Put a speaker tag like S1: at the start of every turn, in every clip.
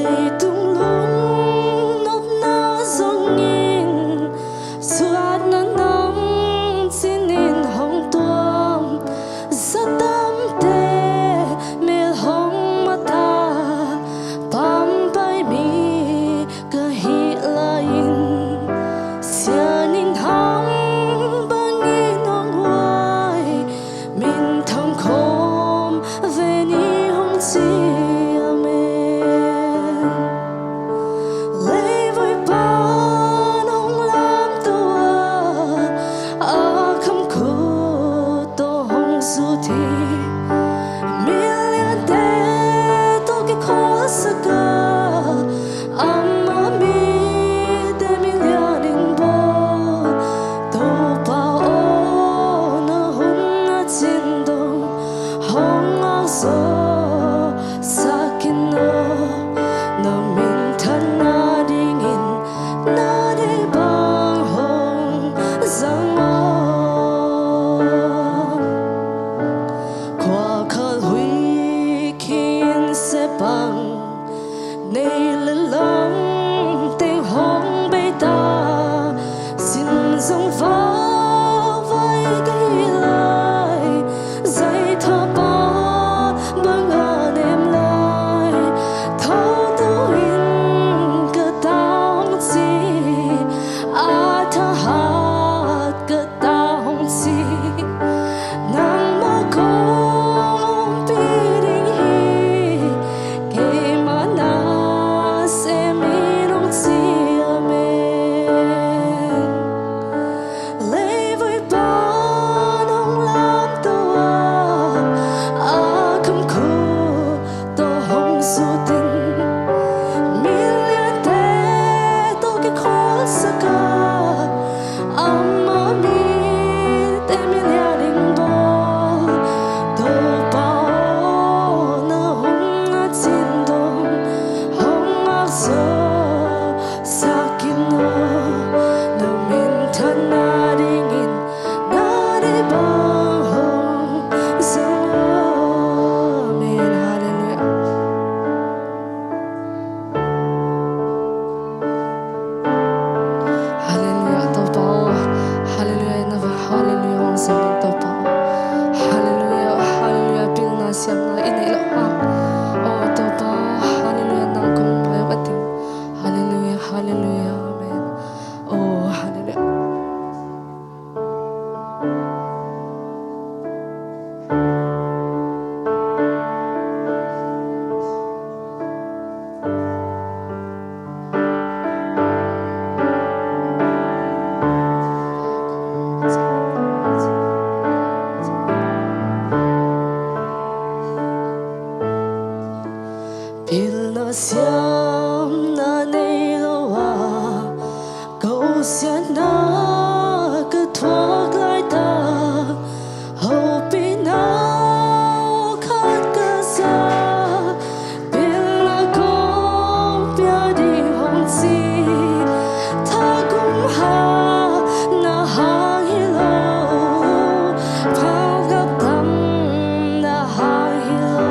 S1: dây tung lung nốt na dòng nhìn suốt na nắng xin in hồng tuông rất tâm tê mê hồng mà ta bám bay mi cơ hi lain sia nín hồng băng in hồng hoài mình thầm khom về ni hồng chi này lên lòng tiếng hồng bay ta xin dòng phá với cái lời dây thơ bó bưng ở đêm lời thâu tấu in cơ tao chi à thơ hát cơ tao chi nắng mơ không biết định hi kể mà na sẽ mi nông chi amen lấy với ba nông làm tôi à không khô tôi không dù tình mi liên thế tôi cái khó sợ cả amma mi te mi lia đình bò tôi bao na hung a chín đông hung a so sakin no no min thân na đình in na đi bao hung sương amen hallelujah hallelujah tôi bao hallelujah na hallelujah hong sang tôi bao hallelujah hallelujah pil na siam na inay lo ha oh tôi bao hallelujah nang kong bay bating hallelujah hallelujah amen oh hallelujah pil na siam na nei lo wa câu xian na cứ thoát lại ta hậu bị nào khát cơ xa pil na không biết đi hồng chi ta cũng ha na hang hi lo phao gặp tâm na hang hi lo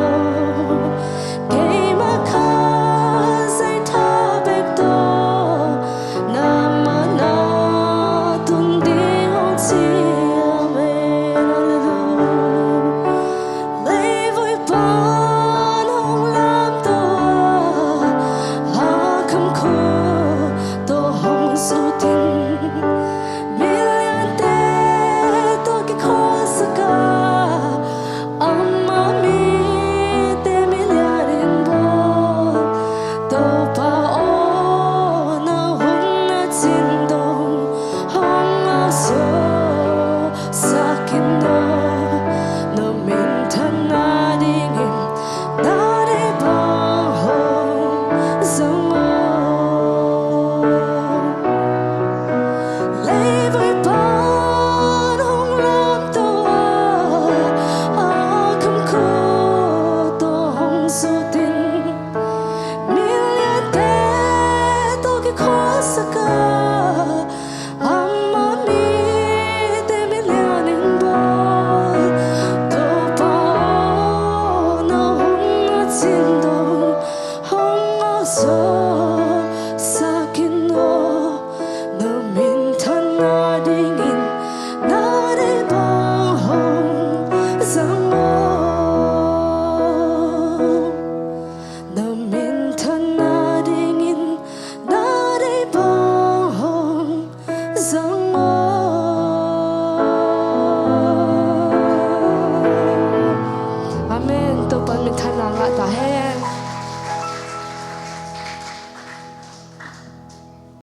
S1: kể mà khá dây thơ bếp tô nam mà na tuôn đi hôn chi amen hallelujah lấy với ban hồng làm tôi à không khô tôi hồng su tình mi liên tế tôi cái khó sợ cả amma mi te mi lia đình bò tôi bao na hung a chín đông hong a so sakin no no min thân na đình in na đi bao hồng dòng lấy với ban hồng làm tôi à không khô tôi hồng dù tình mi liên thế tôi cái khó sợ cả amma mi te mi lia đình bò tôi bao na hung a chín đông hong a So